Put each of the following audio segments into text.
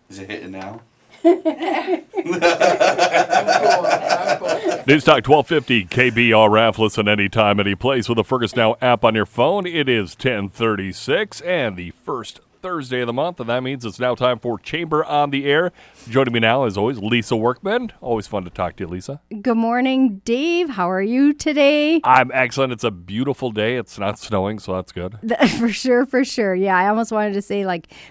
Is it hitting now? News Talk 1250 KBRF. Listen anytime, any place with the Fergus Now app on your phone. It is 10:36 and the first Thursday of the month, and that means it's now time for Chamber on the Air. Joining me now, as always, Lisa Workman. Always fun to talk to you, Lisa. Good morning, Dave. How are you today? I'm excellent. It's a beautiful day. It's not snowing, so that's good. For sure. Yeah, I almost wanted to say,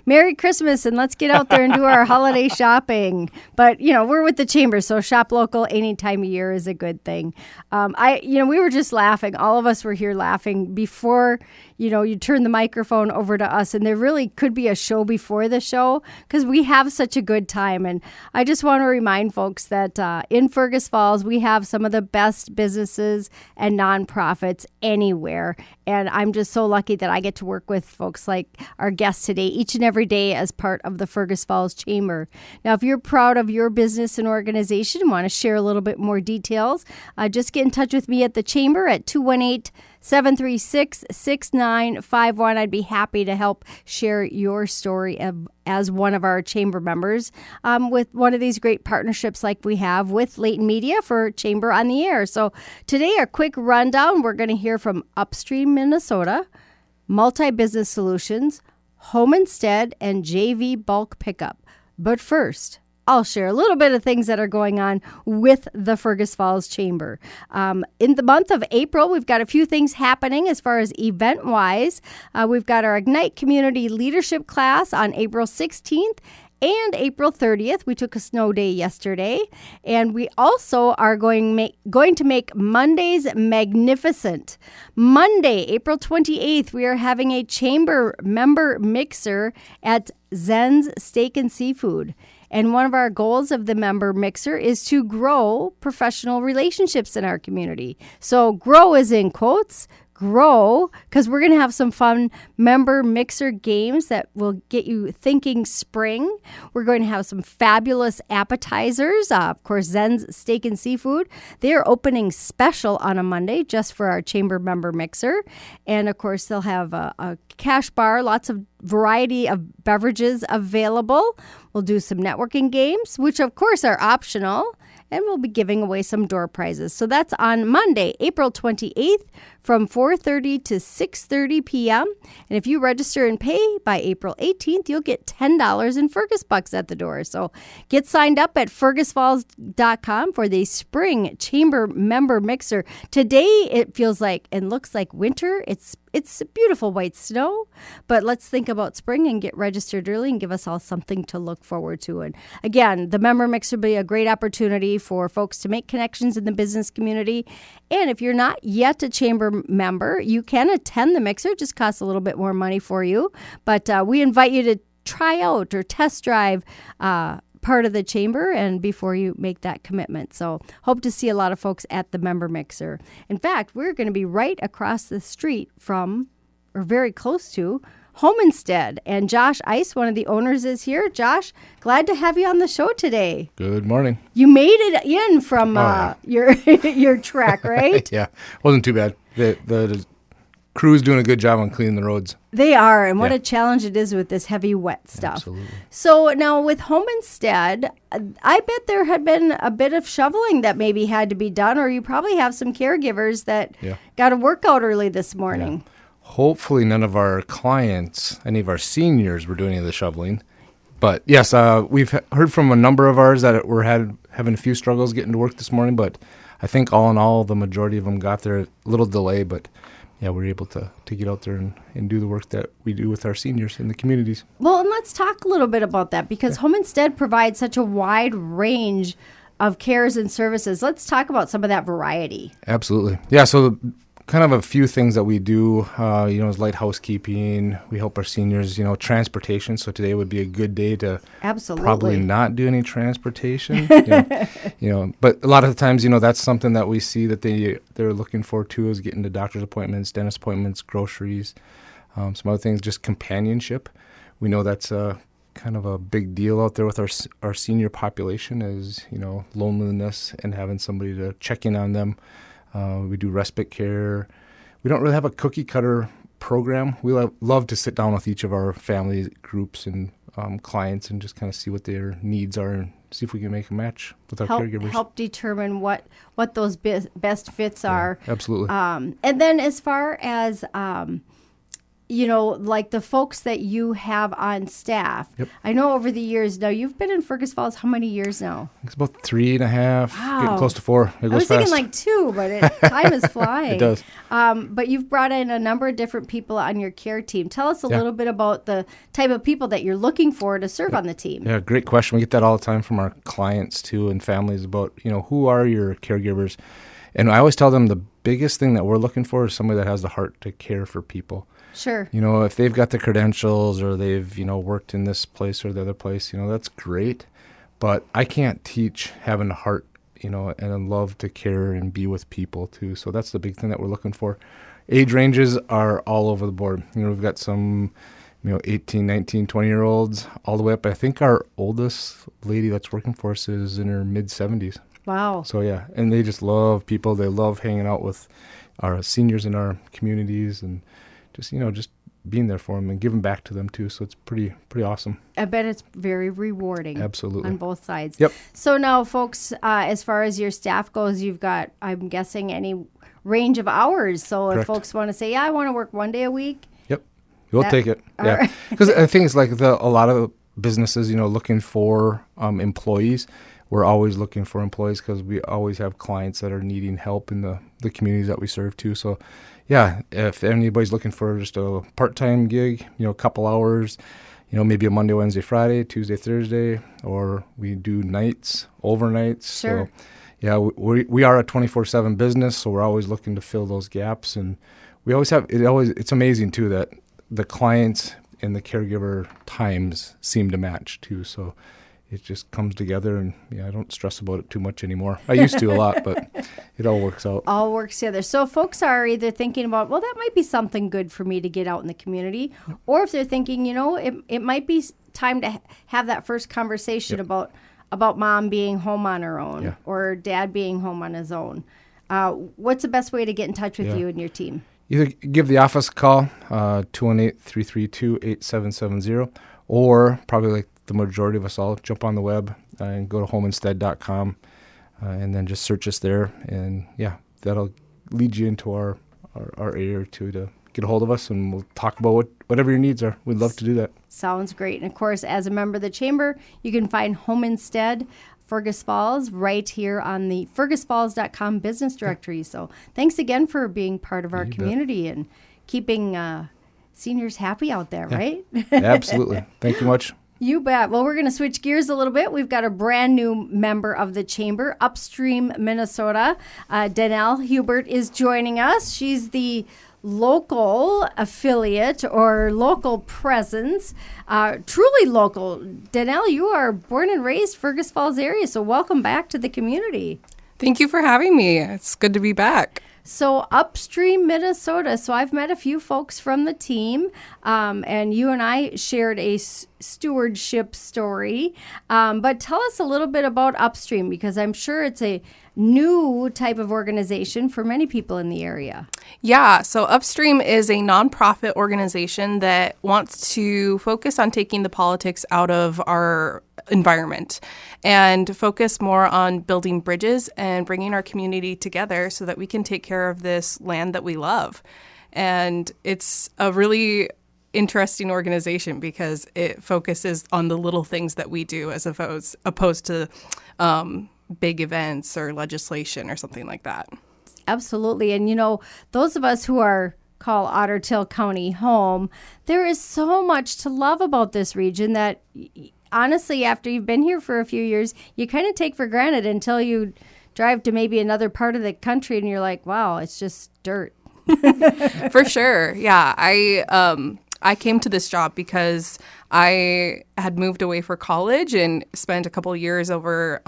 Merry Christmas, and let's get out there and do our holiday shopping. But, we're with the Chamber, so shop local any time of year is a good thing. We were just laughing. All of us were here laughing before, you turn the microphone over to us, and there really could be a show before the show because we have such a good time. And I just want to remind folks that in Fergus Falls, we have some of the best businesses and nonprofits anywhere. And I'm just so lucky that I get to work with folks like our guest today each and every day as part of the Fergus Falls Chamber. Now, if you're proud of your business and organization and want to share a little bit more details, just get in touch with me at the Chamber at 218-736-6951. I'd be happy to help share your story as one of our Chamber members with one of these great partnerships like we have with Leighton Media for Chamber on the Air. So today, a quick rundown. We're going to hear from Upstream Minnesota, Multi-Business Solutions, Home Instead, and JV Bulk Pickup. But first, I'll share a little bit of things that are going on with the Fergus Falls Chamber. In the month of April, we've got a few things happening as far as event-wise. We've got our Ignite Community Leadership class on April 16th and April 30th. We took a snow day yesterday. And we also are going to make Mondays magnificent. Monday, April 28th, we are having a Chamber member mixer at Zen's Steak and Seafood. And one of our goals of the member mixer is to grow professional relationships in our community. So grow is in quotes, grow, because we're going to have some fun member mixer games that will get you thinking spring. We're going to have some fabulous appetizers. Of course, Zen's Steak and Seafood. They're opening special on a Monday just for our Chamber member mixer. And of course, they'll have a cash bar, lots of variety of beverages available. We'll do some networking games, which of course are optional. And we'll be giving away some door prizes. So that's on Monday, April 28th from 4:30 to 6:30 p.m. And if you register and pay by April 18th, you'll get $10 in Fergus bucks at the door. So get signed up at fergusfalls.com for the Spring Chamber Member Mixer. Today, it feels like and looks like winter. It's beautiful white snow, but let's think about spring and get registered early and give us all something to look forward to. And again, the member mixer will be a great opportunity for folks to make connections in the business community. And if you're not yet a Chamber member, you can attend the mixer. It just costs a little bit more money for you. But we invite you to try out or test drive part of the Chamber and before you make that commitment. So hope to see a lot of folks at the member mixer. In fact, we're going to be right across the street from, or very close to, Home Instead. And Josh Ice, one of the owners, is here. Josh, glad to have you on the show today. Good morning. You made it in from your trek, right? Yeah, wasn't too bad. The crew's doing a good job on cleaning the roads. They are, and what a challenge it is with this heavy, wet stuff. Absolutely. So now with Home Instead, I bet there had been a bit of shoveling that maybe had to be done, or you probably have some caregivers that got to work out early this morning. Yeah. Hopefully none of our clients, any of our seniors, were doing any of the shoveling. But yes, we've heard from a number of ours that were having a few struggles getting to work this morning, but I think all in all, the majority of them got there. A little delay, but yeah, we're able to get out there and do the work that we do with our seniors in the communities. Well, and let's talk a little bit about that because Home Instead provides such a wide range of cares and services. Let's talk about some of that variety. Absolutely. Yeah, so kind of a few things that we do, is light housekeeping. We help our seniors, transportation. So today would be a good day to probably not do any transportation. But a lot of the times, that's something that we see that they're looking for too, is getting to doctor's appointments, dentist appointments, groceries, some other things, just companionship. We know that's kind of a big deal out there with our senior population is, loneliness and having somebody to check in on them. We do respite care. We don't really have a cookie cutter program. We love to sit down with each of our family groups and clients and just kind of see what their needs are and see if we can make a match with our caregivers. Help determine what those best fits are. Absolutely. And then as far as like the folks that you have on staff. Yep. I know over the years now, you've been in Fergus Falls how many years now? It's about 3.5, getting close to 4. It goes I was fast. thinking like 2, but time is flying. It does. But you've brought in a number of different people on your care team. Tell us a little bit about the type of people that you're looking for to serve on the team. Yeah, great question. We get that all the time from our clients too and families about, who are your caregivers? And I always tell them the biggest thing that we're looking for is somebody that has the heart to care for people. Sure. If they've got the credentials or they've, worked in this place or the other place, that's great. But I can't teach having a heart, and a love to care and be with people too. So that's the big thing that we're looking for. Age ranges are all over the board. We've got some, 18, 19, 20-year-olds all the way up. I think our oldest lady that's working for us is in her mid-70s. Wow. So, yeah, and they just love people. They love hanging out with our seniors in our communities and just being there for them and giving back to them too. So it's pretty awesome. I bet it's very rewarding. Absolutely. On both sides. Yep. So now, folks, as far as your staff goes, you've got, I'm guessing, any range of hours. So Correct. If folks want to say, I want to work 1 day a week. Yep. We'll take it. Yeah. Because I think it's like a lot of businesses, looking for employees. We're always looking for employees because we always have clients that are needing help in the communities that we serve too. So, yeah, if anybody's looking for just a part-time gig, a couple hours, maybe a Monday, Wednesday, Friday, Tuesday, Thursday, or we do nights, overnights. Sure. So, yeah, we are a 24/7 business, so we're always looking to fill those gaps. And we always have, it's amazing too that the clients and the caregiver times seem to match too. So it just comes together, and I don't stress about it too much anymore. I used to a lot, but it all works out. All works together. So folks are either thinking about, well, that might be something good for me to get out in the community, or if they're thinking, it might be time to have that first conversation about mom being home on her own or dad being home on his own. What's the best way to get in touch with you and your team? Either give the office a call, 218-332-8770, or probably like the majority of us all, jump on the web and go to homeinstead.com and then just search us there. And, that'll lead you into our area to get a hold of us, and we'll talk about whatever your needs are. We'd love to do that. Sounds great. And, of course, as a member of the Chamber, you can find Home Instead Fergus Falls right here on the fergusfalls.com business directory. So thanks again for being part of our community and keeping seniors happy out there, right? Absolutely. Thank you much. You bet. Well, we're going to switch gears a little bit. We've got a brand new member of the Chamber, Upstream, Minnesota. Danelle Hubert is joining us. She's the local affiliate or local presence, truly local. Danelle, you are born and raised Fergus Falls area, so welcome back to the community. Thank you for having me. It's good to be back. So Upstream, Minnesota. So I've met a few folks from the team, and you and I shared a stewardship story. But tell us a little bit about Upstream, because I'm sure it's a new type of organization for many people in the area. Yeah, so Upstream is a nonprofit organization that wants to focus on taking the politics out of our environment and focus more on building bridges and bringing our community together so that we can take care of this land that we love. And it's a really interesting organization because it focuses on the little things that we do as opposed to big events or legislation or something like that. Absolutely. And, those of us who call Otter Tail County home, there is so much to love about this region that honestly, after you've been here for a few years, you kind of take for granted until you drive to maybe another part of the country and you're like, wow, it's just dirt. For sure. Yeah. I came to this job because I had moved away for college and spent a couple of years over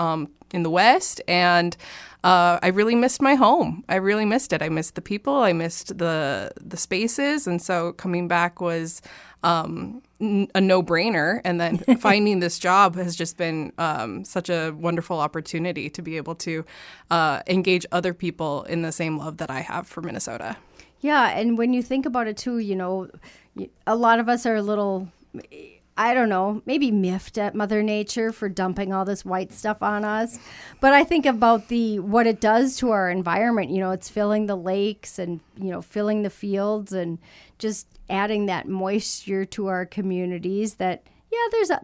in the West, and I really missed my home. I really missed it. I missed the people. I missed the spaces, and so coming back was a no-brainer. And then finding this job has just been such a wonderful opportunity to be able to engage other people in the same love that I have for Minnesota. Yeah, and when you think about it too, a lot of us are a little I don't know, maybe miffed at Mother Nature for dumping all this white stuff on us. But I think about what it does to our environment. It's filling the lakes and, filling the fields and just adding that moisture to our communities that,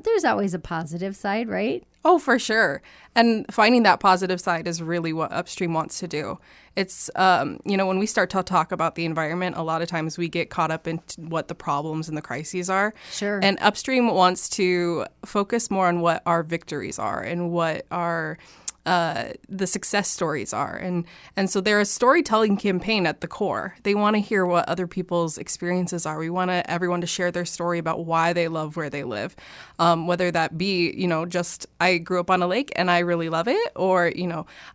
there's always a positive side, right? Oh, for sure. And finding that positive side is really what Upstream wants to do. It's, when we start to talk about the environment, a lot of times we get caught up in what the problems and the crises are. Sure. And Upstream wants to focus more on what our victories are and what our the success stories are. And so they're a storytelling campaign at the core. They want to hear what other people's experiences are. We want everyone to share their story about why they love where they live, whether that be, just I grew up on a lake and I really love it, or,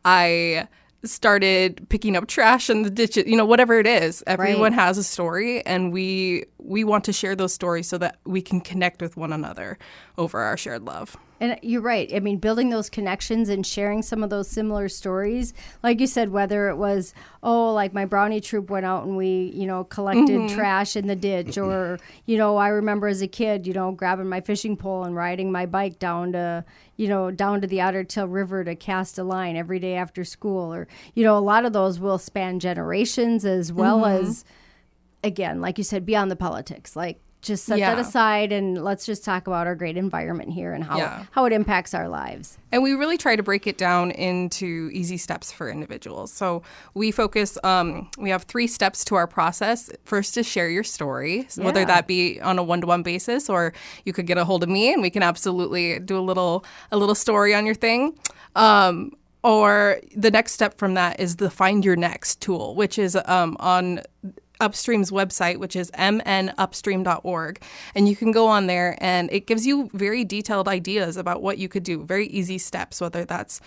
I started picking up trash in the ditches, whatever it is. Everyone has a story, and we want to share those stories so that we can connect with one another over our shared love. And you're right. I mean, building those connections and sharing some of those similar stories, like you said, whether it was, like my brownie troop went out and we, collected trash in the ditch, or, I remember as a kid, grabbing my fishing pole and riding my bike down to the Otter Tail River to cast a line every day after school, or, a lot of those will span generations as well as, again, like you said, beyond the politics, like, just set that aside and let's just talk about our great environment here and how it impacts our lives. And we really try to break it down into easy steps for individuals. So we focus, we have 3 steps to our process. First is share your story, whether that be on a one-to-one basis, or you could get a hold of me and we can absolutely do a little story on your thing. Or the next step from that is the Find Your Next tool, which is on Upstream's website, which is mnupstream.org. And you can go on there and it gives you very detailed ideas about what you could do, very easy steps, whether that's,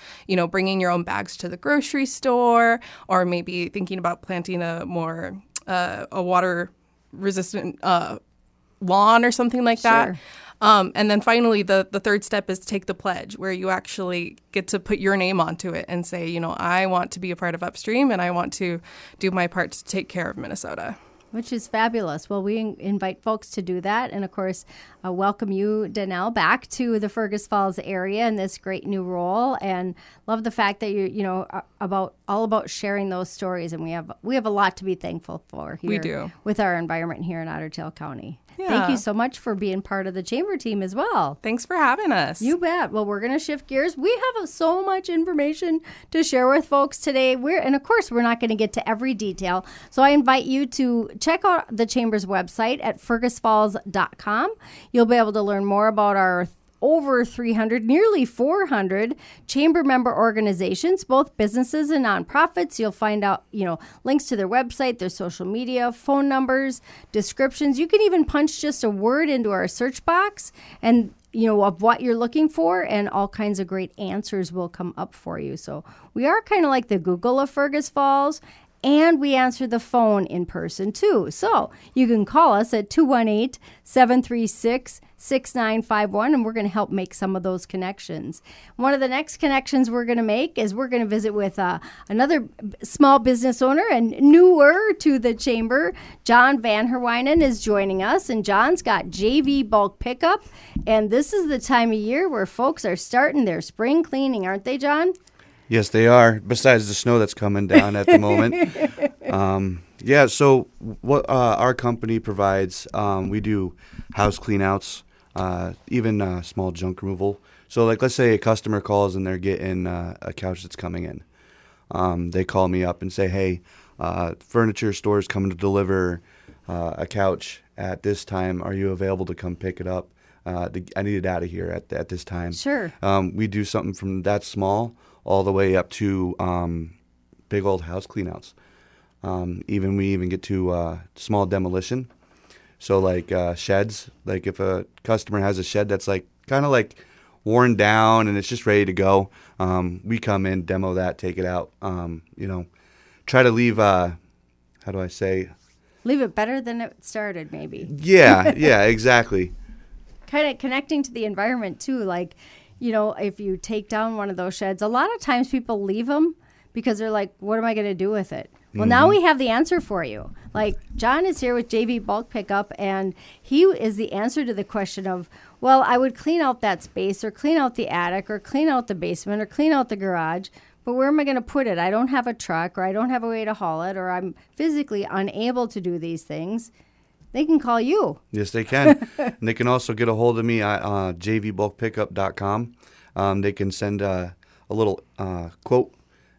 bringing your own bags to the grocery store, or maybe thinking about planting a more a water resistant lawn or something like that. And then finally, the third step is take the pledge, where you actually get to put your name onto it and say, I want to be a part of Upstream and I want to do my part to take care of Minnesota. Which is fabulous. Well, we invite folks to do that. And of course, welcome you, Danelle, back to the Fergus Falls area in this great new role. And love the fact that you're, all about sharing those stories. And we have a lot to be thankful for here. We do. With our environment here in Otter Tail County. Yeah. Thank you so much for being part of the Chamber team as well. Thanks for having us. You bet. Well, we're going to shift gears. We have so much information to share with folks today. And of course, we're not going to get to every detail. So I invite you to check out the Chamber's website at fergusfalls.com. You'll be able to learn more about our over 300, nearly 400 Chamber member organizations, both businesses and nonprofits. You'll find out, links to their website, their social media, phone numbers, descriptions. You can even punch just a word into our search box and, of what you're looking for, and all kinds of great answers will come up for you. So we are kind of like the Google of Fergus Falls. And we answer the phone in person, too. So you can call us at 218-736-6951, and we're going to help make some of those connections. One of the next connections we're going to make is we're going to visit with another small business owner and newer to the Chamber. John Van Herwijnen is joining us, and John's got JV Bulk Pickup. And this is the time of year where folks are starting their spring cleaning, aren't they, John? Yes, they are, besides the snow that's coming down at the moment. So what our company provides, we do house cleanouts, even small junk removal. So, let's say a customer calls and they're getting a couch that's coming in. They call me up and say, hey, furniture store is coming to deliver a couch at this time. Are you available to come pick it up? I need it out of here at this time. Sure. We do something from that small all the way up to big old house cleanouts. We even get to small demolition. So sheds, if a customer has a shed that's kind of worn down and it's just ready to go, we come in, demo that, take it out. Try to leave. How do I say? Leave it better than it started, maybe. Yeah, exactly. Kind of connecting to the environment too, if you take down one of those sheds, a lot of times people leave them because they're like, what am I going to do with it? Well, now we have the answer for you. Like, John is here with JV Bulk Pickup, and he is the answer to the question of, well, I would clean out that space or clean out the attic or clean out the basement or clean out the garage, but where am I going to put it? I don't have a truck, or I don't have a way to haul it, or I'm physically unable to do these things. They can call you. Yes, they can. And they can also get a hold of me at jvbulkpickup.com. They can send a little quote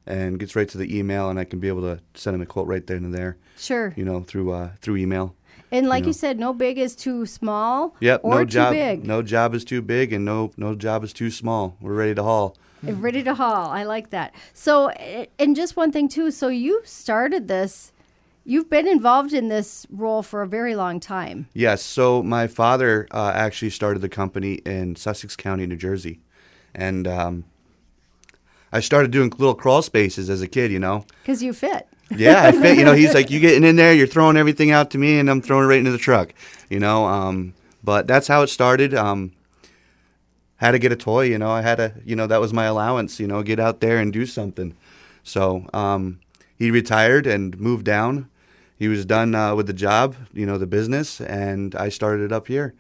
and gets right to the email, and I can be able to send them a quote right then and there. Sure. Through email. And like you said, no big is too small. Yep. Or no too job. big. No job is too big, and no job is too small. We're ready to haul. Ready to haul. I like that. So, and just one thing too. So you started this. You've been involved in this role for a very long time. Yes. So my father actually started the company in Sussex County, New Jersey, and I started doing little crawl spaces as a kid. Because you fit. Yeah, I fit. He's like, you getting in there, you're throwing everything out to me, and I'm throwing it right into the truck. But that's how it started. Had to get a toy. I had to. That was my allowance. Get out there and do something. So he retired and moved down. He was done with the job, the business, and I started it up here.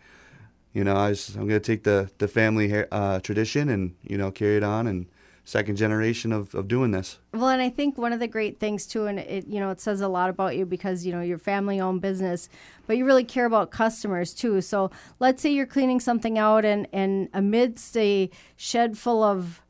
I'm going to take the family tradition and carry it on, and second generation of doing this. Well, and I think one of the great things too, and it says a lot about you because you're family-owned business, but you really care about customers too. So let's say you're cleaning something out, and amidst a shed full of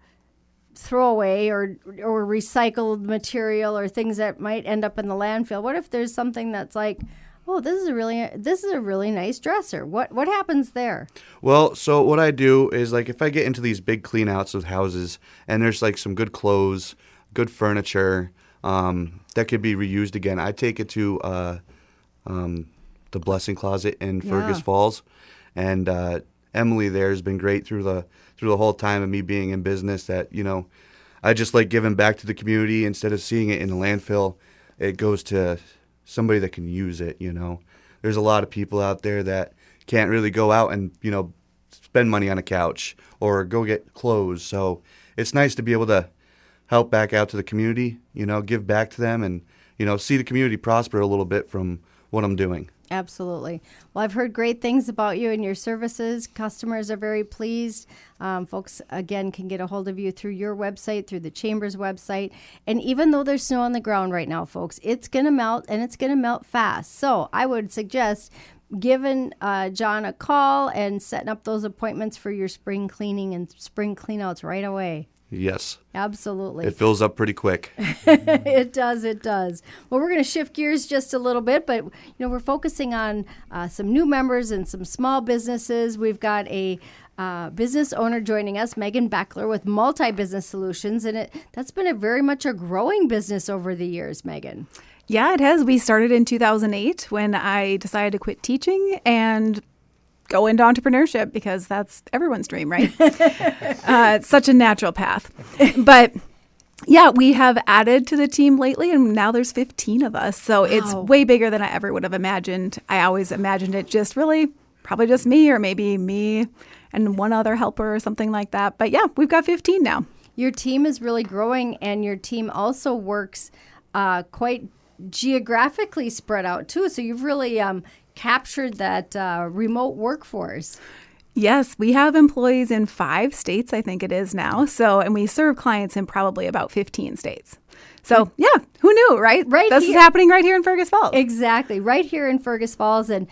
throwaway or recycled material or things that might end up in the landfill. What if there's something that's like, oh, this is a really nice dresser. What happens there? Well, so what I do is, like, if I get into these big clean outs of houses and there's like some good clothes, good furniture that could be reused again, I take it to the Blessing Closet in Fergus Falls, and Emily there has been great through the whole time of me being in business. That I just like giving back to the community instead of seeing it in the landfill. It goes to somebody that can use it. There's a lot of people out there that can't really go out and spend money on a couch or go get clothes. So it's nice to be able to help back out to the community, give back to them, and see the community prosper a little bit from what I'm doing. Absolutely. Well, I've heard great things about you and your services. Customers are very pleased. Folks, again, can get a hold of you through your website, through the Chamber's website. And even though there's snow on the ground right now, folks, it's going to melt, and it's going to melt fast. So I would suggest giving John a call and setting up those appointments for your spring cleaning and spring cleanouts right away. Yes. Absolutely. It fills up pretty quick. It does. Well, we're going to shift gears just a little bit, but we're focusing on some new members and some small businesses. We've got a business owner joining us, Megan Beckler, with Multi-Business Solutions, and that's been very much a growing business over the years, Megan. Yeah, it has. We started in 2008 when I decided to quit teaching and go into entrepreneurship, because that's everyone's dream, right? It's such a natural path. But yeah, we have added to the team lately, and now there's 15 of us. So it's way bigger than I ever would have imagined. I always imagined it probably just me, or maybe me and one other helper or something like that. But yeah, we've got 15 now. Your team is really growing, and your team also works quite geographically spread out too. So you've really captured that remote workforce. Yes, we have employees in 5 states, I think it is now. So, and we serve clients in probably about 15 states. So, yeah, who knew, right? This is happening right here in Fergus Falls. Exactly, right here in Fergus Falls. And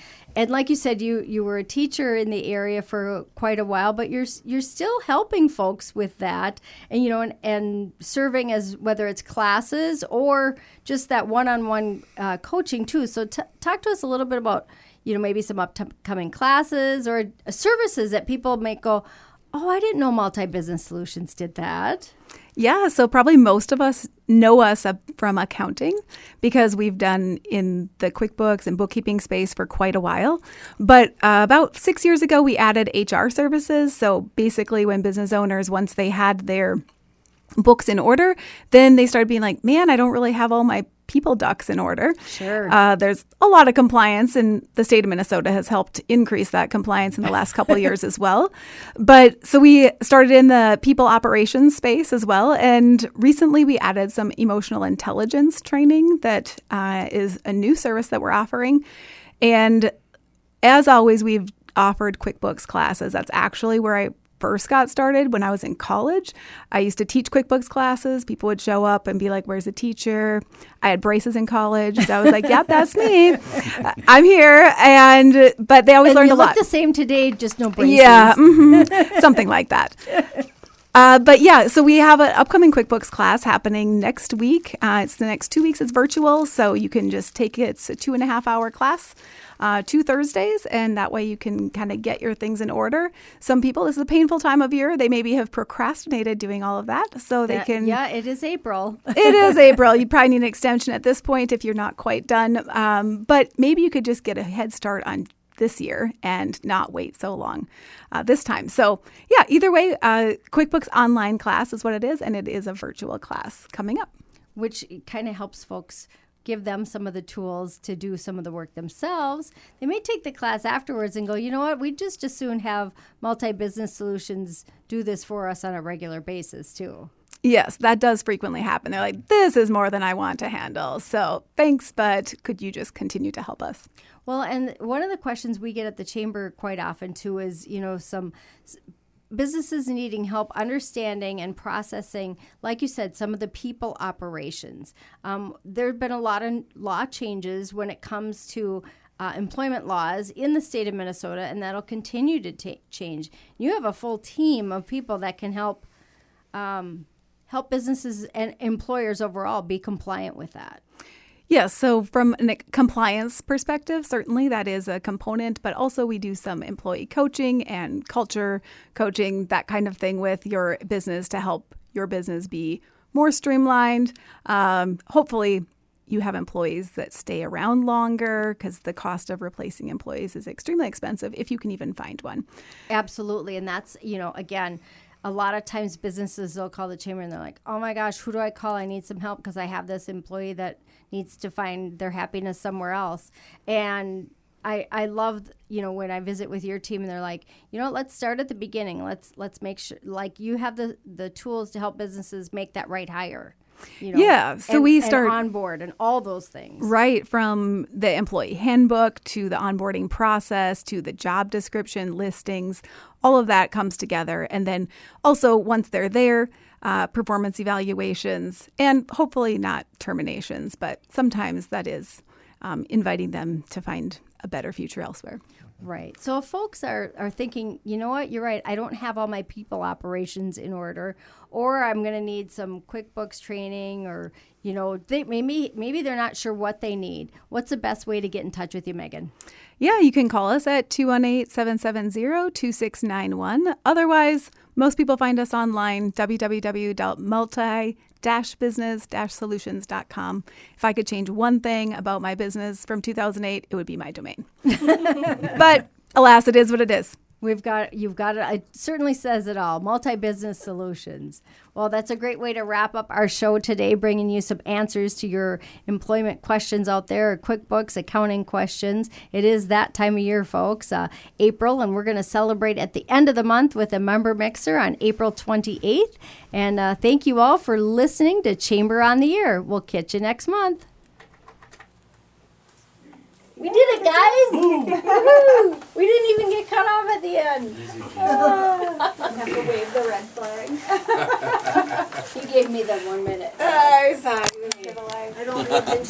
like you said, you were a teacher in the area for quite a while, but you're still helping folks with that, and and serving as whether it's classes or just that one-on-one coaching too. So talk to us a little bit about maybe some upcoming classes or services that people may go, oh, I didn't know Multi-Business Solutions did that. Yeah, so probably most of us know us from accounting, because we've done in the QuickBooks and bookkeeping space for quite a while. But about 6 years ago, we added HR services. So basically when business owners, once they had their books in order, then they started being like, man, I don't really have all my people ducks in order. Sure. There's a lot of compliance, and the state of Minnesota has helped increase that compliance in the last couple of years as well. But so we started in the people operations space as well. And recently we added some emotional intelligence training that is a new service that we're offering. And as always, we've offered QuickBooks classes. That's actually where I first got started when I was in college. I used to teach QuickBooks classes. People would show up and be like, "Where's the teacher?" I had braces in college. So I was like, "Yep, that's me. I'm here." But they always learned a lot. You look the same today, just no braces. Yeah, something like that. But yeah, so we have an upcoming QuickBooks class happening next week. It's the next 2 weeks. It's virtual, so you can just take it. It's a 2.5-hour class, 2 Thursdays, and that way you can kind of get your things in order. Some people, this is a painful time of year. They maybe have procrastinated doing all of that, so they can. Yeah, it is April. It is April. You probably need an extension at this point if you're not quite done. But maybe you could just get a head start on this year and not wait so long this time. So yeah, either way, QuickBooks online class is what it is, and it is a virtual class coming up. Which kind of helps folks, give them some of the tools to do some of the work themselves. They may take the class afterwards and go, you know what, we'd just as soon have Multi-Business Solutions do this for us on a regular basis too. Yes, that does frequently happen. They're like, this is more than I want to handle. So thanks, but could you just continue to help us? Well, and one of the questions we get at the Chamber quite often too is, some businesses needing help understanding and processing, like you said, some of the people operations. There have been a lot of law changes when it comes to employment laws in the state of Minnesota, and that'll continue to change. You have a full team of people that can help businesses and employers overall be compliant with that. Yes, so from a compliance perspective, certainly that is a component, but also we do some employee coaching and culture coaching, that kind of thing with your business to help your business be more streamlined. Hopefully you have employees that stay around longer, because the cost of replacing employees is extremely expensive if you can even find one. Absolutely, and that's, again, a lot of times businesses will call the Chamber and they're like, oh my gosh, who do I call? I need some help because I have this employee that needs to find their happiness somewhere else. And I love, when I visit with your team and they're like, let's start at the beginning. Let's make sure, like, you have the tools to help businesses make that right hire. Yeah, so we start on board and all those things. Right, from the employee handbook to the onboarding process to the job description, listings, all of that comes together. And then also once they're there, performance evaluations, and hopefully not terminations, but sometimes that is inviting them to find a better future elsewhere. Right. So if folks are thinking, you know what, you're right, I don't have all my people operations in order, or I'm going to need some QuickBooks training, or, maybe they're not sure what they need. What's the best way to get in touch with you, Megan? Yeah, you can call us at 218-770-2691. Otherwise, most people find us online, www.multi-business-solutions.com. If I could change one thing about my business from 2008, it would be my domain. But alas, it is what it is. You've got it. It certainly says it all. Multi-Business Solutions. Well, that's a great way to wrap up our show today, bringing you some answers to your employment questions out there, or QuickBooks, accounting questions. It is that time of year, folks, April, and we're going to celebrate at the end of the month with a member mixer on April 28th. And thank you all for listening to Chamber on the Air. We'll catch you next month. We did it, guys! Woo-hoo! We didn't even get cut off at the end. You have to wave the red flag. You gave me that 1 minute. I saw you. I don't even